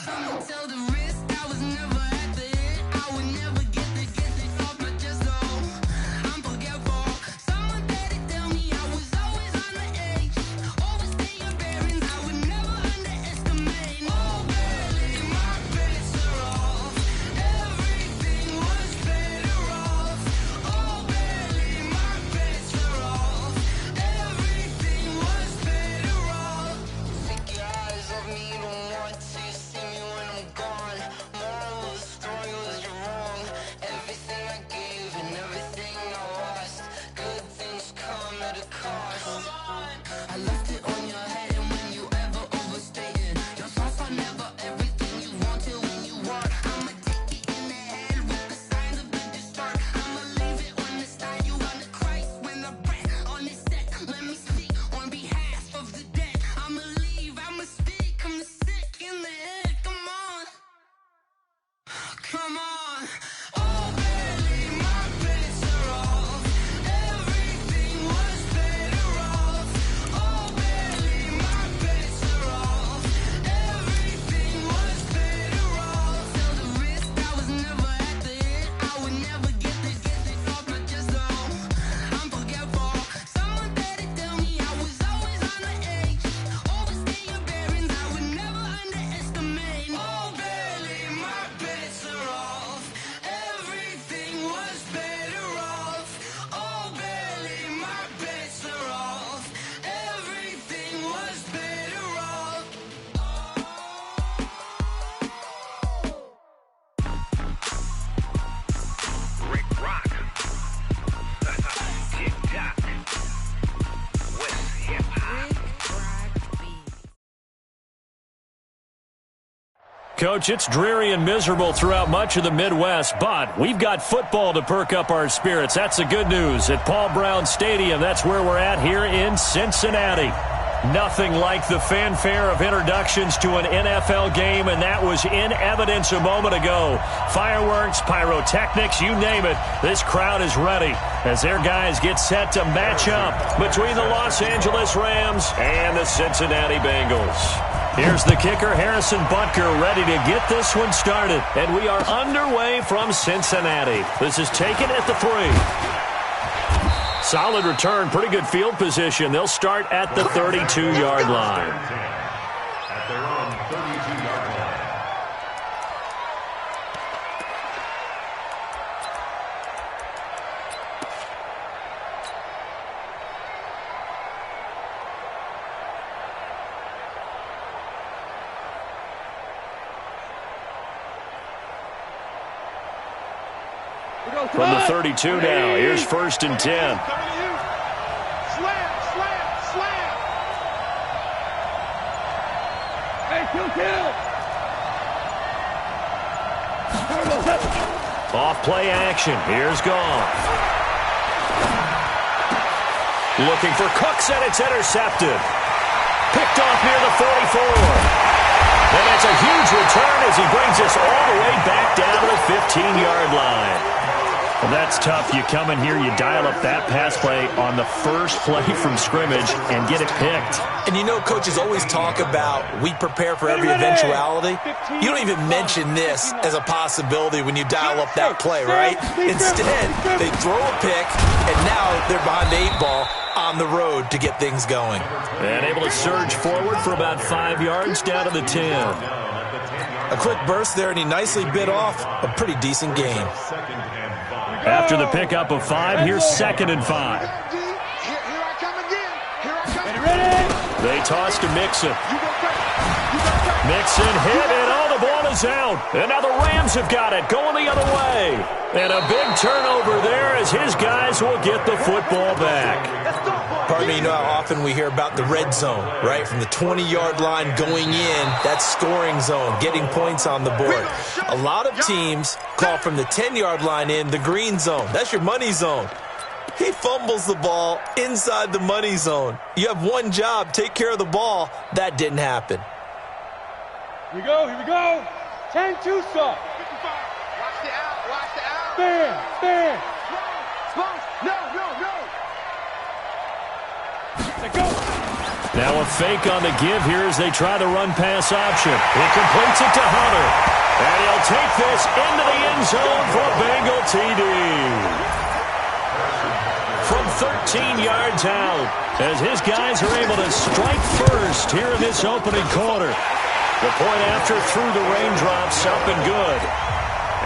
Tell the risk I was never at the end. I would never get this off my chest, though. I'm forgetful. Someone better tell me I was always on the edge. Overstay your bearings, I would never underestimate. Oh, barely, my bets are off. Everything was better off. Oh, barely, my bets are off. Everything was better off. Take your eyes off me, don't want to see me when I'm gone. Moral of the story was you're wrong. Everything I gave and everything I lost. Good things come at a cost. I left it on your head, and when you ever overstay it, your thoughts are never everything you wanted when you want. I'ma take it in the head with the signs of the distort. I'ma leave it on the side. You on the Christ when the breath on this set. Let me speak on behalf of the dead. I'ma leave, I'ma speak. I'm the sick in the head. Come on, come on. Oh, barely, my bets are off. Everything was better off. Oh, barely, my bets are off. Everything was better off. Tell the risk I was never at the end. I would never get this off my chest, though. I'm forgetful. Someone better tell me I was always on the edge. Overstay your bearings, I would never underestimate. Oh, barely, my bets are off. Everything was better off. Oh, barely, my bets are off. Everything was better off. Rick Rock. TikTok. West Hip Hop. Coach, it's dreary and miserable throughout much of the Midwest, but we've got football to perk up our spirits. That's the good news. At Paul Brown Stadium, that's where we're at here in Cincinnati. Nothing like the fanfare of introductions to an NFL game, and that was in evidence a moment ago. Fireworks, pyrotechnics, you name it. This crowd is ready as their guys get set to match up between the Los Angeles Rams and the Cincinnati Bengals. Here's the kicker, Harrison Butker, ready to get this one started. And we are underway from Cincinnati. This is taken at the 3. Solid return, pretty good field position. They'll start at the 32-yard line. At their own 32-yard line. From the 32 now, here's 1st and 10. Slam, slam, slam. Hey, kill. Off play action. Here's Goff. Looking for Cooks, and it's intercepted. Picked off near the 44. And that's a huge return as he brings us all the way back down to the 15-yard line. Well, that's tough. You come in here, you dial up that pass play on the first play from scrimmage and get it picked. And you know, coaches always talk about we prepare for every eventuality. You don't even mention this as a possibility when you dial up that play, right? Instead, they throw a pick, and now they're behind the 8 ball on the road to get things going. And able to surge forward for about 5 yards down to the 10. A quick burst there, and he nicely bit off a pretty decent game. After the pickup of 5, here's 2nd and 5. Here I come again. They toss to Mixon. Mixon hit, and all the ball is out. And now the Rams have got it, going the other way. And a big turnover there as his guys will get the football back. Pardon me, you know how often we hear about the red zone, right? From the 20-yard line going in, that's scoring zone, getting points on the board. A lot of teams call from the 10-yard line in the green zone. That's your money zone. He fumbles the ball inside the money zone. You have one job, take care of the ball. That didn't happen. Here we go. 10 Tucson. 55. Watch the out. Stand. Close. No. Let's go. Now a fake on the give here as they try the run-pass option. He completes it to Hunter. And he'll take this into the end zone for a Bengal TD. From 13 yards out, as his guys are able to strike first here in this opening quarter. The point after through the raindrops, up and good.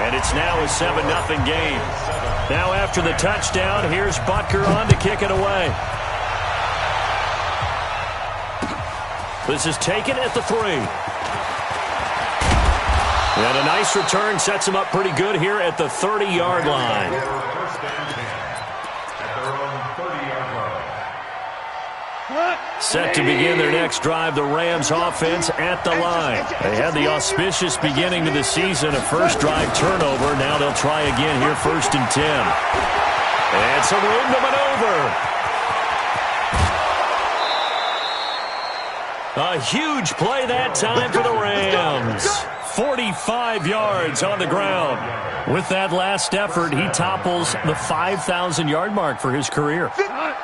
And it's now a 7-0 game. Now after the touchdown, here's Butker on to kick it away. This is taken at the 3. And a nice return sets him up pretty good here at the 30-yard line. First and 10 at their own 30-yard line. Set to begin their next drive, the Rams offense at the line. They had the auspicious beginning to the season, a first drive turnover. Now they'll try again here, 1st and 10. And some room to maneuver. A huge play that time for the Rams. 45 yards on the ground. With that last effort, he topples the 5,000-yard mark for his career.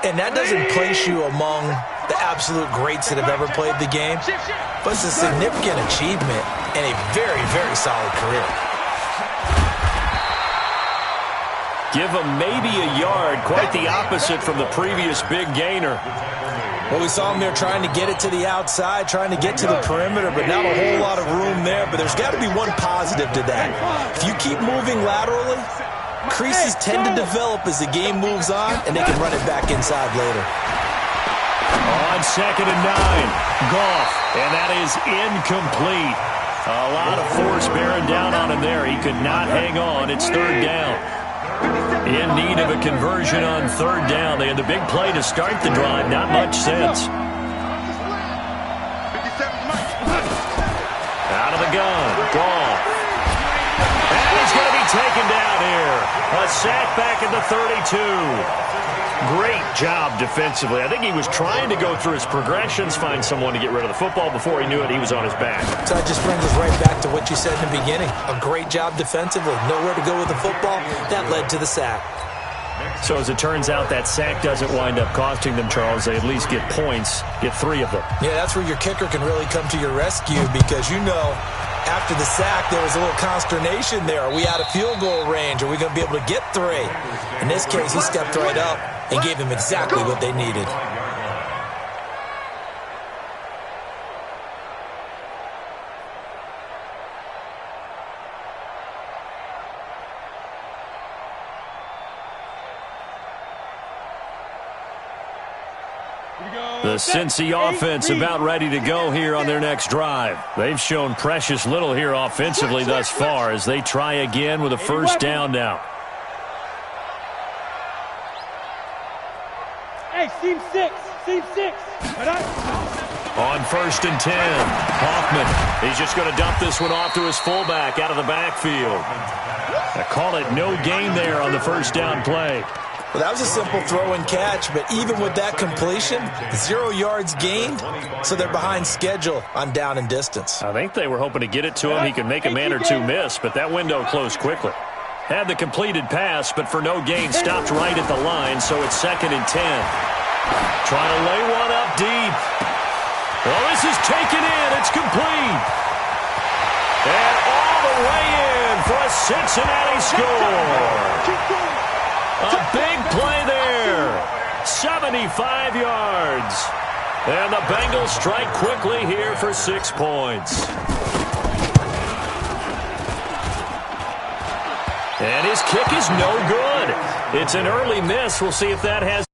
And that doesn't place you among the absolute greats that have ever played the game, but it's a significant achievement and a very, very solid career. Give him maybe a yard, quite the opposite from the previous big gainer. Well, we saw him there trying to get it to the outside, trying to get to the perimeter, but not a whole lot of room there. But there's got to be one positive to that. If you keep moving laterally, creases tend to develop as the game moves on, and they can run it back inside later. On 2nd and 9, Goff, and that is incomplete. A lot of force bearing down on him there. He could not hang on. It's 3rd down. In need of a conversion on 3rd down. They had the big play to start the drive. Not much sense. Out of the gun. Goff. And he's going to be taken down here. A sack back at the 32. Great job defensively. I think he was trying to go through his progressions, find someone to get rid of the football. Before he knew it, he was on his back. So that just brings us right back to what you said in the beginning. A great job defensively. Nowhere to go with the football. That led to the sack. So as it turns out, that sack doesn't wind up costing them, Charles. They at least get points, get 3 of them. Yeah, that's where your kicker can really come to your rescue because, you know, after the sack, there was a little consternation there. Are we out of field goal range? Are we going to be able to get 3? In this case, he stepped right up and gave them exactly what they needed. The Cincy offense about ready to go here on their next drive. They've shown precious little here offensively thus far as they try again with a 1st down now. Hey, seam 6. On 1st and 10, Hoffman. He's just going to dump this one off to his fullback out of the backfield. I call it no gain there on the 1st down play. Well, that was a simple throw and catch, but even with that completion, 0 yards gained, so they're behind schedule on down and distance. I think they were hoping to get it to him. He could make a man or two miss, but that window closed quickly. Had the completed pass, but for no gain, stopped right at the line, so it's 2nd and 10. Trying to lay one up deep. Well, this is taken in. It's complete. And all the way in for a Cincinnati score. A big play there. 75 yards. And the Bengals strike quickly here for 6 points. And his kick is no good. It's an early miss. We'll see if that has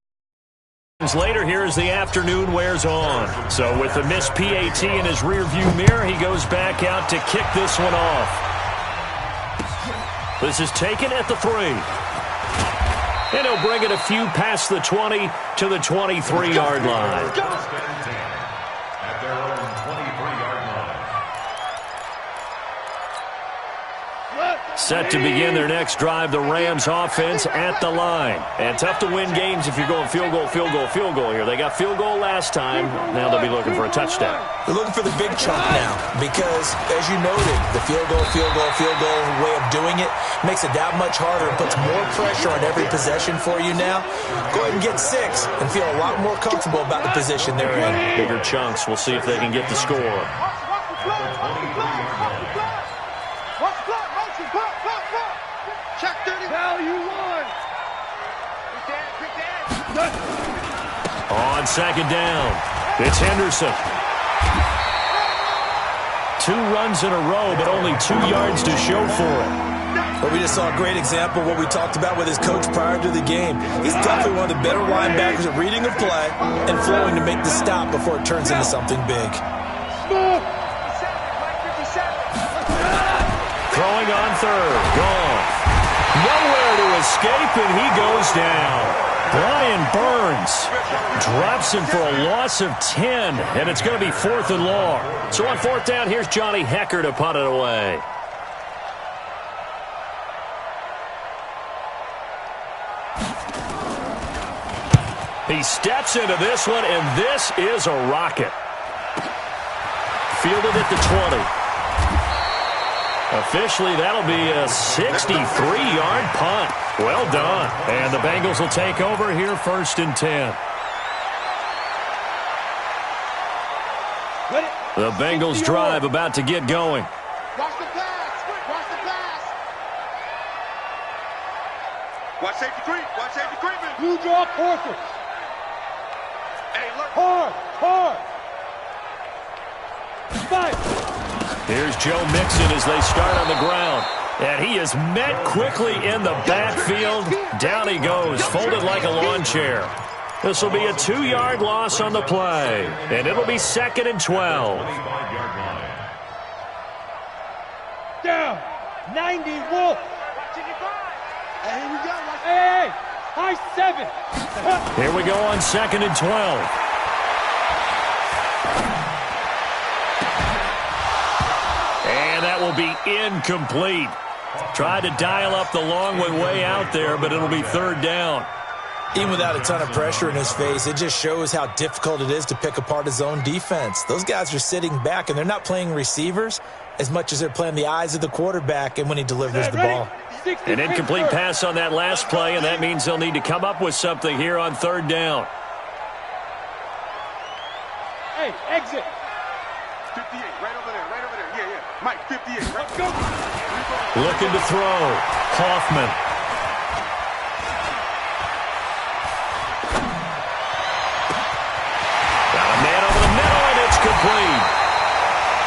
later here as the afternoon wears on. So with the missed PAT in his rearview mirror, he goes back out to kick this one off. This is taken at the 3. And he'll bring it a few past the 20 to the 23-yard line. At their own 23-yard set to begin their next drive. The Rams offense at the line. And tough to win games if you're going field goal, field goal, field goal here. They got field goal last time. Now they'll be looking for a touchdown. They're looking for the big chunk now because, as you noted, the field goal way of doing it makes it that much harder and puts more pressure on every possession for you now. Go ahead and get 6 and feel a lot more comfortable about the position they're in. Bigger chunks. We'll see if they can get the score. Check 30. Value 1. On second down, it's Henderson. 2 runs in a row, but only 2 yards to show for it. Well, we just saw a great example of what we talked about with his coach prior to the game. He's definitely one of the better linebackers at reading a play and flowing to make the stop before it turns into something big. Throwing on third, gone. Nowhere to escape, and he goes down. Brian Burns drops him for a loss of 10, and it's going to be 4th and long. So on 4th down, here's Johnny Hekker to punt it away. He steps into this one, and this is a rocket. Fielded at the 20. Officially, that'll be a 63-yard punt. Well done. And the Bengals will take over here 1st and 10. The Bengals drive about to get going. Watch the pass. Watch the pass. Watch safety creep. Watch safety creeping. Blue draw Porter. Hey, look. Hard. Fight. Here's Joe Mixon as they start on the ground. And he is met quickly in the backfield. Down he goes, folded like a lawn chair. This will be a 2-yard loss on the play. And it'll be 2nd and 12. Down. 90 Wolf. Hey, here we go. Hey. High 7. Here we go on 2nd and 12. And that will be incomplete. Tried to dial up the long one way out there, but it'll be 3rd down. Even without a ton of pressure in his face, it just shows how difficult it is to pick apart his own defense. Those guys are sitting back, and they're not playing receivers as much as they're playing the eyes of the quarterback and when he delivers the ball. An incomplete pass on that last play, and that means they'll need to come up with something here on 3rd down. Hey, exit. 58, right over there. Yeah. Mike, 58, let's go. Looking to throw. Hoffman. Got a man over the middle, and it's complete.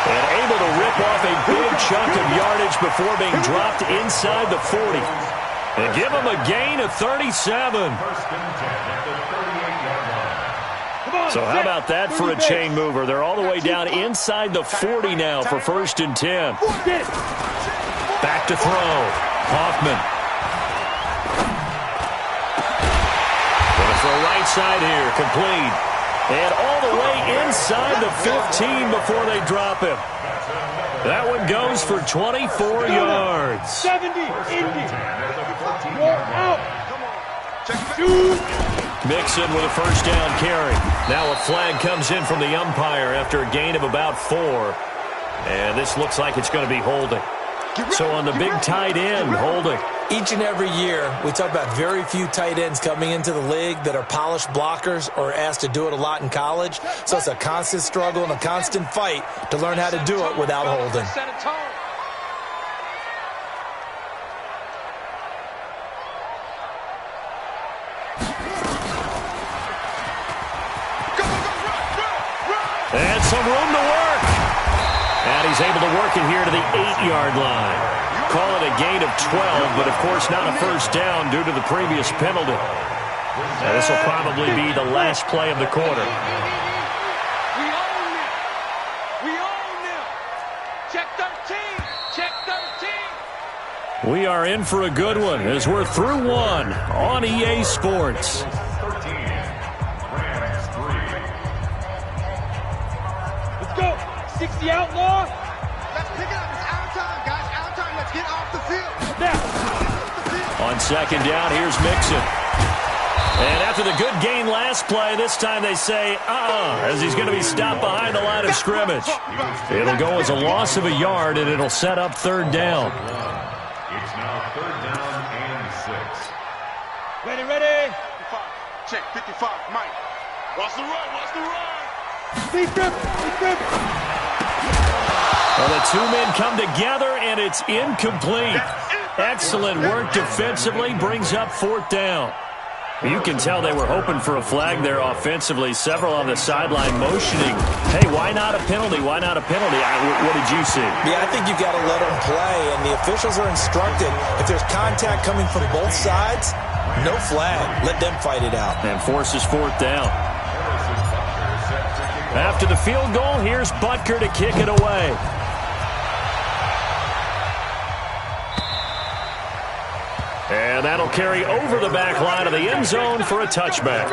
And able to rip off a big chunk of yardage before being dropped inside the 40. And give him a gain of 37. So how about that for a chain mover? They're all the way down inside the 40 now for 1st and 10. Back to throw. Hoffman. Going to throw right side here. Complete. And all the way inside the 15 before they drop him. That one goes for 24 yards. 70, Indy. You're out. Shoot. Mixon with a 1st down carry. Now a flag comes in from the umpire after a gain of about 4. And this looks like it's going to be holding. So on the big tight end, holding. Each and every year, we talk about very few tight ends coming into the league that are polished blockers or asked to do it a lot in college. So it's a constant struggle and a constant fight to learn how to do it without holding. And some room to work. And he's able to work it here to the 8-yard line. Call it a gain of 12, but of course not a 1st down due to the previous penalty. And this will probably be the last play of the quarter. We own them. Check 13. Check 13. We are in for a good one as we're through one on EA Sports. Let's go. 60 outlaw. Let's pick it up. It's out of time, guys. Out of time. Let's Get off the field. On second down, here's Mixon. And after the good gain last play, this time they say, as he's going to be stopped behind the line of scrimmage. It'll go as a loss of a yard, and it'll set up third down. It's now third down and 6. Ready. 55. Check, 55. Mike. Watch the run. Well, the two men come together, and it's incomplete. Excellent work defensively, brings up fourth down. You can tell they were hoping for a flag there offensively. Several on the sideline motioning, hey, why not a penalty? Why not a penalty? What did you see? Yeah, I think you've got to let them play, and the officials are instructed. If there's contact coming from both sides, no flag. Let them fight it out. And forces fourth down. After the field goal, here's Butker to kick it away. And that'll carry over the back line of the end zone for a touchback.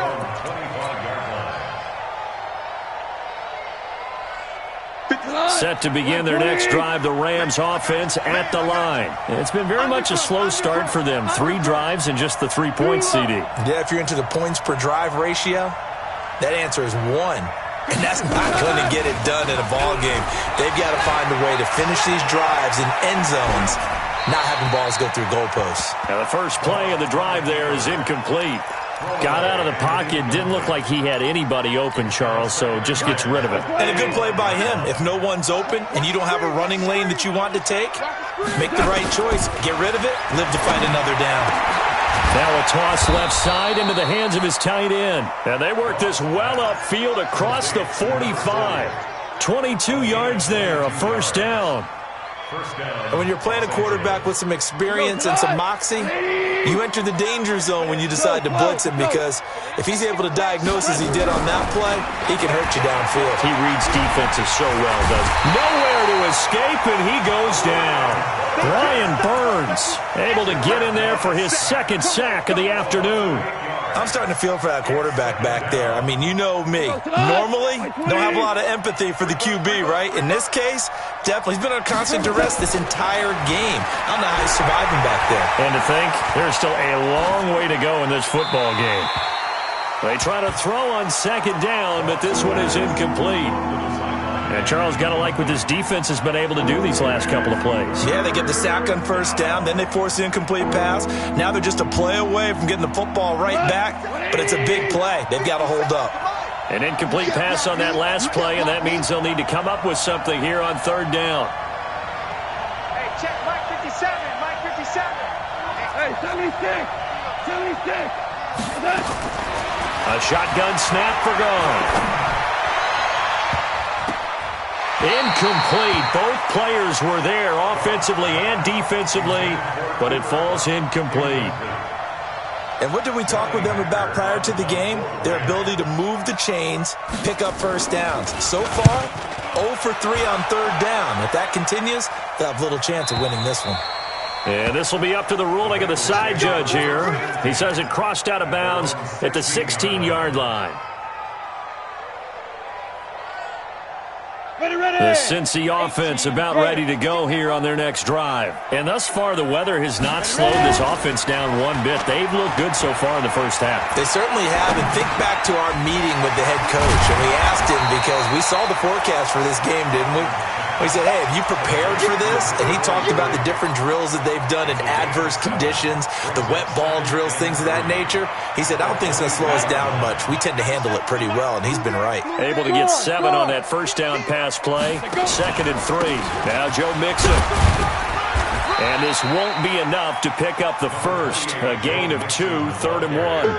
Set to begin their next drive, the Rams offense at the line. It's been very much a slow start for them. 3 drives and just the 3 points, CD. Yeah, if you're into the points per drive ratio, that answer is 1. And that's not going to get it done in a ball game. They've got to find a way to finish these drives in end zones, not having balls go through goalposts. Now the first play of the drive there is incomplete. Got out of the pocket, didn't look like he had anybody open, Charles, so just gets rid of it. And a good play by him. If no one's open and you don't have a running lane that you want to take, make the right choice. Get rid of it, live to fight another down. Now a toss left side into the hands of his tight end. And they work this well upfield across the 45. 22 yards there, a first down. And when you're playing a quarterback with some experience and some moxie, you enter the danger zone when you decide to blitz him, because if he's able to diagnose as he did on that play, he can hurt you downfield. He reads defenses so well, does he? Nowhere to escape, and he goes down. Brian Burns able to get in there for his second sack of the afternoon. I'm starting to feel for that quarterback back there. I mean, you know me. Normally, don't have a lot of empathy for the QB, right? In this case, definitely. He's been on constant duress this entire game. I don't know how he's surviving back there. And to think, there's still a long way to go in this football game. They try to throw on second down, but this one is incomplete. And Charles, got to like what this defense has been able to do these last couple of plays. Yeah, they get the sack on first down, then they force the incomplete pass. Now they're just a play away from getting the football right back, but it's a big play. They've got to hold up. An incomplete pass on that last play, and that means they'll need to come up with something here on third down. Hey, check Mike 57. Mike 57. Hey, 76. A shotgun snap for Gone. Incomplete. Both players were there offensively and defensively, but it falls incomplete. And what did we talk with them about prior to the game? Their ability to move the chains, pick up first downs. So far, 0 for 3 on third down. If that continues, they'll have little chance of winning this one. And this will be up to the ruling of the side judge here. He says it crossed out of bounds at the 16-yard line. The Cincy offense about ready to go here on their next drive. And thus far, the weather has not slowed this offense down one bit. They've looked good so far in the first half. They certainly have. And think back to our meeting with the head coach. And we asked him, because we saw the forecast for this game, didn't we? We said, hey, have you prepared for this? And he talked about the different drills that they've done in adverse conditions, the wet ball drills, things of that nature. He said, I don't think it's going to slow us down much. We tend to handle it pretty well, and he's been right. Able to get 7 on that first down pass play. 2nd and 3. Now Joe Mixon. And this won't be enough to pick up the first. A gain of 2, 3rd and 1.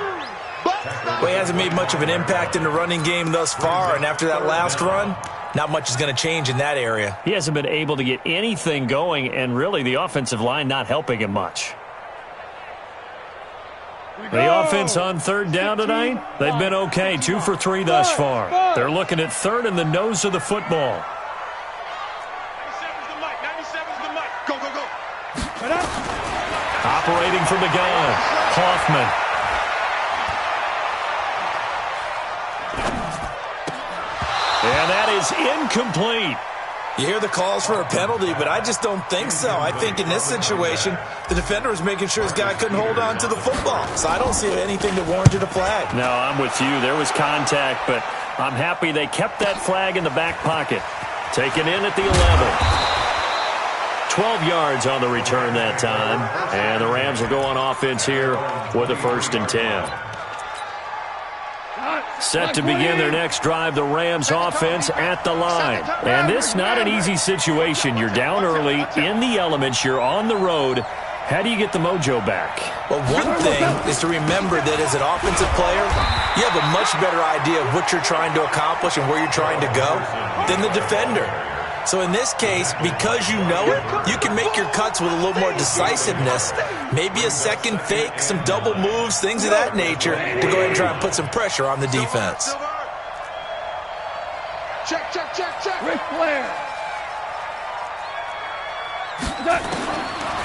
Well, he hasn't made much of an impact in the running game thus far, and after that last run, not much is going to change in that area. He hasn't been able to get anything going, and really the offensive line not helping him much. The offense on third down tonight, they've been okay. 2 for 3 thus far. They're looking at third in the nose of the football. 97's the mic. 97's the mic. Go, go, go. Operating from the gun, Hoffman. And that is incomplete. You hear the calls for a penalty, but I just don't think so. I think in this situation, the defender was making sure his guy couldn't hold on to the football. So I don't see anything that warranted a flag. No, I'm with you. There was contact, but I'm happy they kept that flag in the back pocket. Taken in at the 11. 12 yards on the return that time. And the Rams will go on offense here with a 1st and 10. Set to begin their next drive, the Rams offense at the line. And this not an easy situation. You're down early, in the elements, you're on the road. How do you get the mojo back? Well, one thing is to remember that as an offensive player, you have a much better idea of what you're trying to accomplish and where you're trying to go than the defender. So in this case, because you know it, you can make your cuts with a little more decisiveness. Maybe a second fake, some double moves, things of that nature to go ahead and try and put some pressure on the defense. Check. Ric Flair.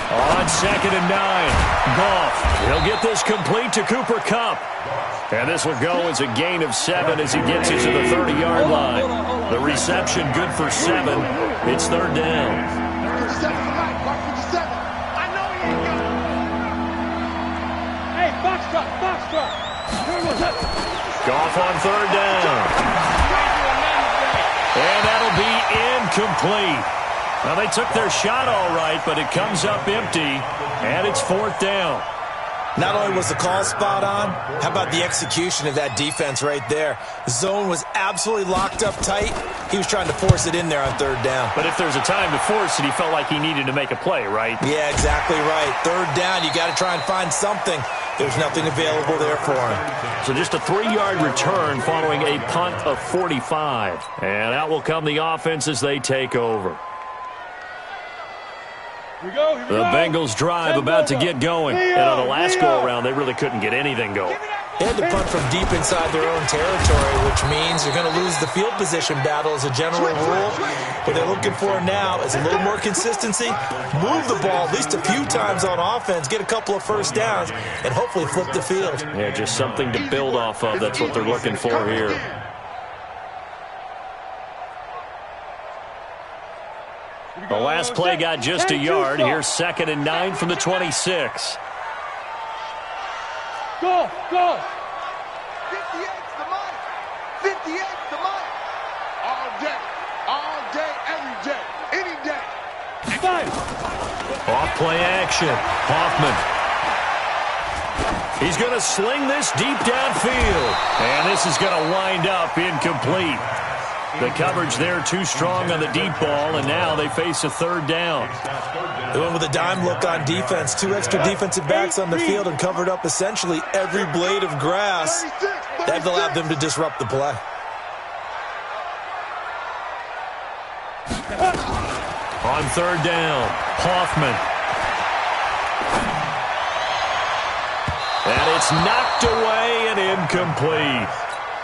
On 2nd and 9, Goff. He'll get this complete to Cooper Kupp. And this will go as a gain of 7 as he gets it to the 30-yard line. The reception good for 7. It's 3rd down. I know he ain't got it. Hey, box truck. Goff on 3rd down. And that'll be incomplete. Well, they took their shot all right, but it comes up empty, and it's 4th down. Not only was the call spot on, how about the execution of that defense right there? The zone was absolutely locked up tight. He was trying to force it in there on 3rd down. But if there's a time to force it, he felt like he needed to make a play, right? Yeah, exactly right. 3rd down, you got to try and find something. There's nothing available there for him. So just a 3-yard return following a punt of 45. And out will come the offense as they take over. Here we go. The Bengals drive about to get going. And on the last go-around, they really couldn't get anything going. They had to punt from deep inside their own territory, which means you're going to lose the field position battle as a general rule. What they're looking for now is a little more consistency, move the ball at least a few times on offense, get a couple of first downs, and hopefully flip the field. Yeah, just something to build off of. That's what they're looking for here. The last play got just a yard. Here's 2nd and 9 from the 26. Go. 58's the money. 58's the money. All day, every day, any day. Off play action. Hoffman. He's going to sling this deep downfield. And this is going to wind up incomplete. The coverage there too strong on the deep ball, and now they face a 3rd down. They went with a dime look on defense. 2 extra defensive backs on the field and covered up essentially every blade of grass. That allowed them to disrupt the play. On 3rd down, Hoffman. And it's knocked away and incomplete.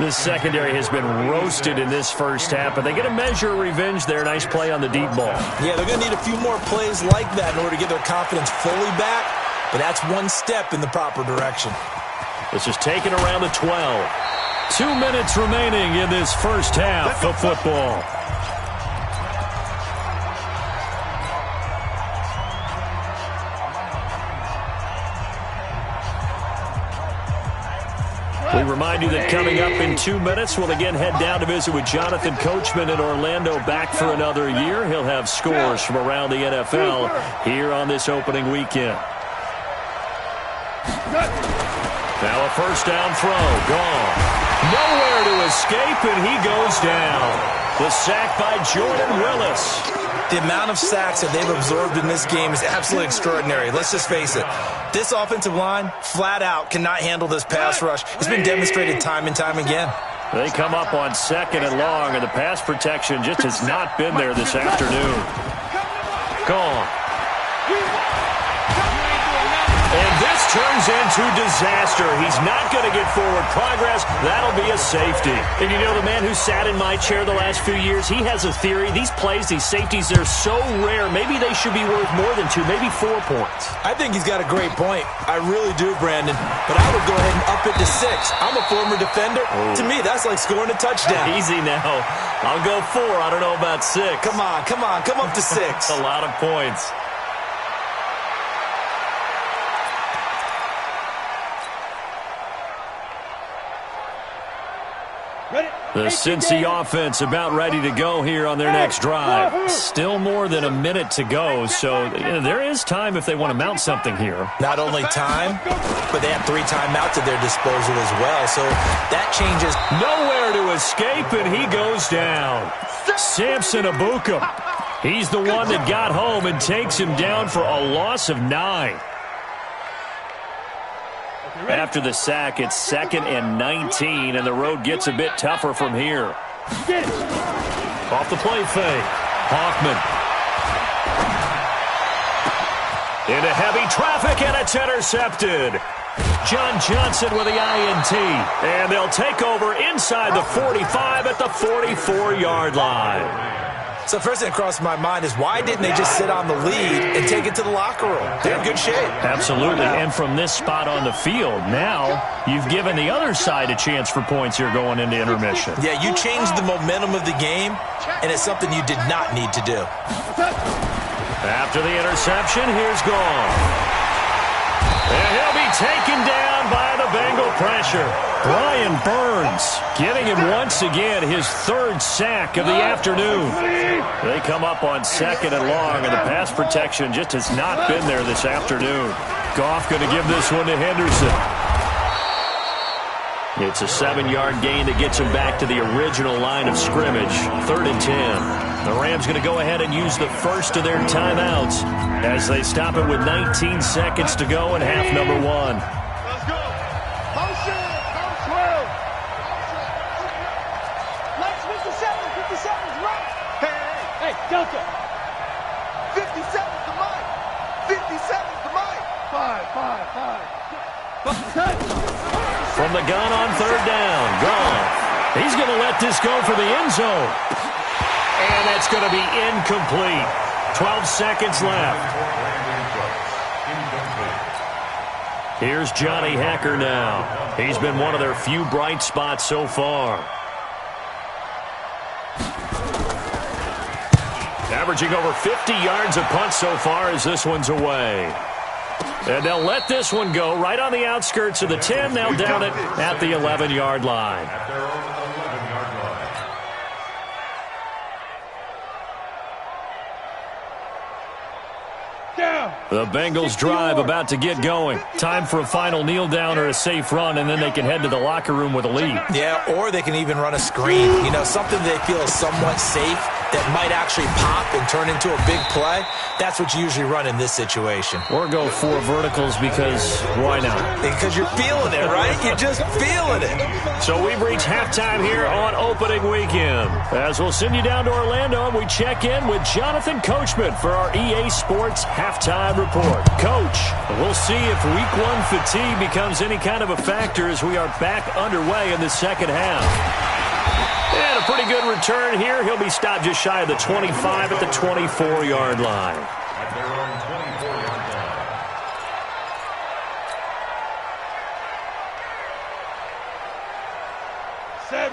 The secondary has been roasted in this first half, but they get a measure of revenge there. Nice play on the deep ball. Yeah, they're going to need a few more plays like that in order to get their confidence fully back, but that's one step in the proper direction. This is taken around the 12. 2 minutes remaining in this first half of football. We remind you that coming up in 2 minutes, we'll again head down to visit with Jonathan Coachman in Orlando, back for another year. He'll have scores from around the NFL here on this opening weekend. Now a first down throw, gone. Nowhere to escape, and he goes down. The sack by Jordan Willis. The amount of sacks that they've absorbed in this game is absolutely extraordinary. Let's just face it. This offensive line, flat out, cannot handle this pass rush. It's been demonstrated time and time again. They come up on 2nd and long, and the pass protection just has not been there this afternoon. Gone. And this turns into disaster. He's not going to get forward progress. That'll be a safety. And you know, the man who sat in my chair the last few years, he has a theory. These plays, these safeties, they're so rare. Maybe they should be worth more than 2, maybe 4 points. I think he's got a great point. I really do, Brandon. But I would go ahead and up it to 6. I'm a former defender. Oh. To me, that's like scoring a touchdown. Easy now. I'll go 4. I don't know about 6. Come on. Come up to 6. A lot of points. The Cincy offense about ready to go here on their next drive. Still more than a minute to go, so there is time if they want to mount something here. Not only time, but they have 3 timeouts at their disposal as well, so that changes. Nowhere to escape, and he goes down. Samson Ebukam. He's the one that got home and takes him down for a loss of 9. After the sack, it's 2nd and 19, and the road gets a bit tougher from here. Off the play fake. Hoffman. Into heavy traffic, and it's intercepted. John Johnson with the INT. And they'll take over inside the 45 at the 44-yard line. So first thing that crossed my mind is why didn't they just sit on the lead and take it to the locker room? They're in good shape. Absolutely, and from this spot on the field, now you've given the other side a chance for points here going into intermission. Yeah, you changed the momentum of the game, and it's something you did not need to do. After the interception, here's Gone. And he'll be taken down by the Bengal pressure. Brian Burns getting him once again his 3rd sack of the afternoon. They come up on 2nd and long, and the pass protection just has not been there this afternoon. Goff going to give this one to Henderson. It's a 7-yard gain that gets him back to the original line of scrimmage. 3rd and 10. The Rams going to go ahead and use the first of their timeouts as they stop it with 19 seconds to go in half number 1. Let's go. Motion. Coach Will. Let's 57. 57's right. Hey, Delta. 57's the mic. 57's the mic. 5. From the gun on 3rd down. Gone. He's going to let this go for the end zone. And that's going to be incomplete. 12 seconds left. Here's Johnny Hekker now. He's been one of their few bright spots so far. Averaging over 50 yards a punt so far as this one's away. And they'll let this one go right on the outskirts of the 10. They'll down it at the 11-yard line. The Bengals drive about to get going. Time for a final kneel down or a safe run, and then they can head to the locker room with a lead. Yeah, or they can even run a screen. You know, something they feel is somewhat safe that might actually pop and turn into a big play. That's what you usually run in this situation. Or go 4 verticals because why not? Because you're feeling it, right? You're just feeling it. So we've reached halftime here on opening weekend. As we'll send you down to Orlando, and we check in with Jonathan Coachman for our EA Sports halftime report. Coach, we'll see if week 1 fatigue becomes any kind of a factor as we are back underway in the second half. And a pretty good return here. He'll be stopped just shy of the 25 at the 24-yard line.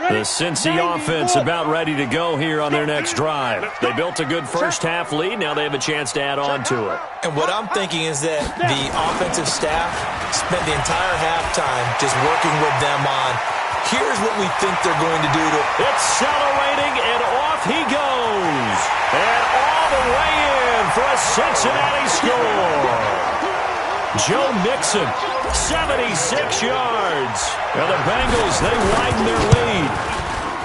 The Cincy offense about ready to go here on their next drive. They built a good first half lead. Now they have a chance to add on to it. And what I'm thinking is that the offensive staff spent the entire halftime just working with them on, here's what we think they're going to do to... Accelerating, and off he goes. And all the way in for a Cincinnati score. Joe Mixon, 76 yards. And the Bengals, they widen their lead.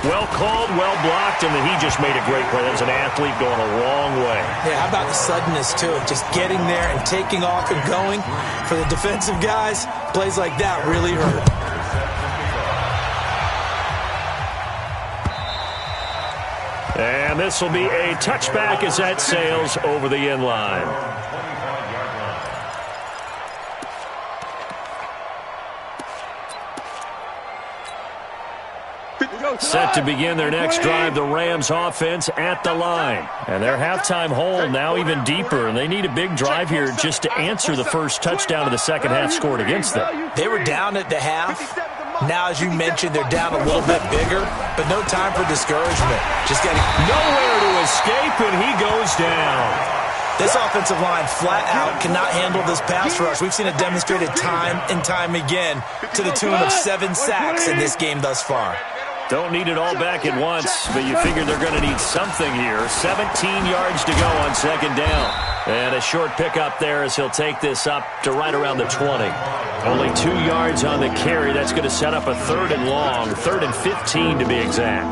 Well called, well blocked, and he just made a great play. That was an athlete going a long way. Yeah, how about the suddenness, too, of just getting there and taking off and going? For the defensive guys, plays like that really hurt. And this will be a touchback as that sails over the end line. Set to begin their next drive, the Rams offense at the line. And their halftime hole now even deeper, and they need a big drive here just to answer the first touchdown of the second half scored against them. They were down at the half. Now, as you mentioned, they're down a little bit bigger, but no time for discouragement. Just getting nowhere to escape, and he goes down. This offensive line flat out cannot handle this pass rush. We've seen it demonstrated time and time again to the tune of 7 sacks in this game thus far. Don't need it all back at once, but you figure they're going to need something here. 17 yards to go on second down. And a short pickup there as he'll take this up to right around the 20. Only 2 yards on the carry. That's going to set up a 3rd and long, 3rd and 15 to be exact.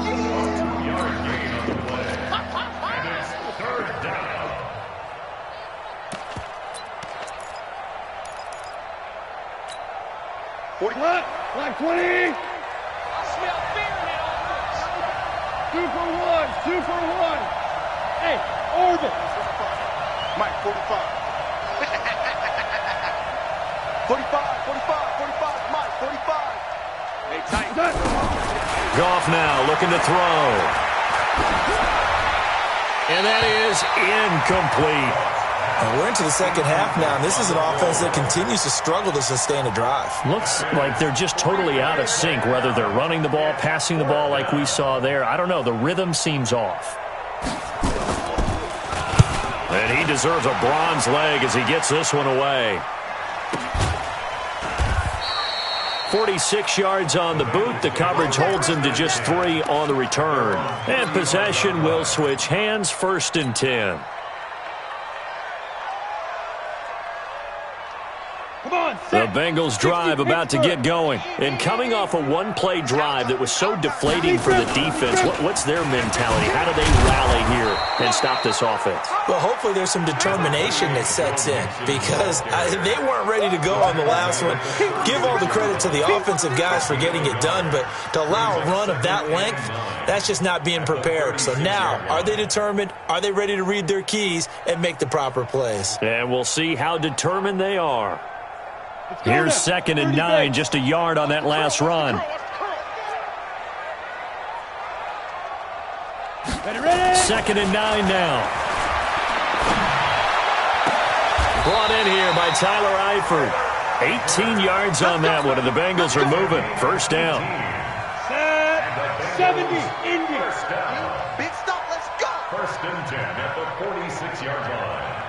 20. Black 20. I smell fear in that offense. 2 for 1. 2 for 1. Hey, Orbit. Mike, 45. 45, 45, 45. Mike, 45. Hey, tight. Goff now looking to throw. And that is incomplete. And we're into the second half now, and this is an offense that continues to struggle to sustain a drive. Looks like they're just totally out of sync, whether they're running the ball, passing the ball like we saw there. I don't know. The rhythm seems off. And he deserves a bronze leg as he gets this one away. 46 yards on the boot. The coverage holds him to just 3 on the return. And possession will switch hands, 1st and 10. The Bengals drive about to get going. And coming off a one-play drive that was so deflating for the defense, what's their mentality? How do they rally here and stop this offense? Well, hopefully there's some determination that sets in because they weren't ready to go on the last one. Give all the credit to the offensive guys for getting it done, but to allow a run of that length, that's just not being prepared. So now, are they determined? Are they ready to read their keys and make the proper plays? And we'll see how determined they are. Here's 2nd and 9, just a yard on that last run. 2nd and 9 now. Brought in here by Tyler Eifert. 18 yards on that one, and the Bengals are moving. 1st down. 70, Indy. Big stop, let's go. 1st and 10 at the 46-yard line.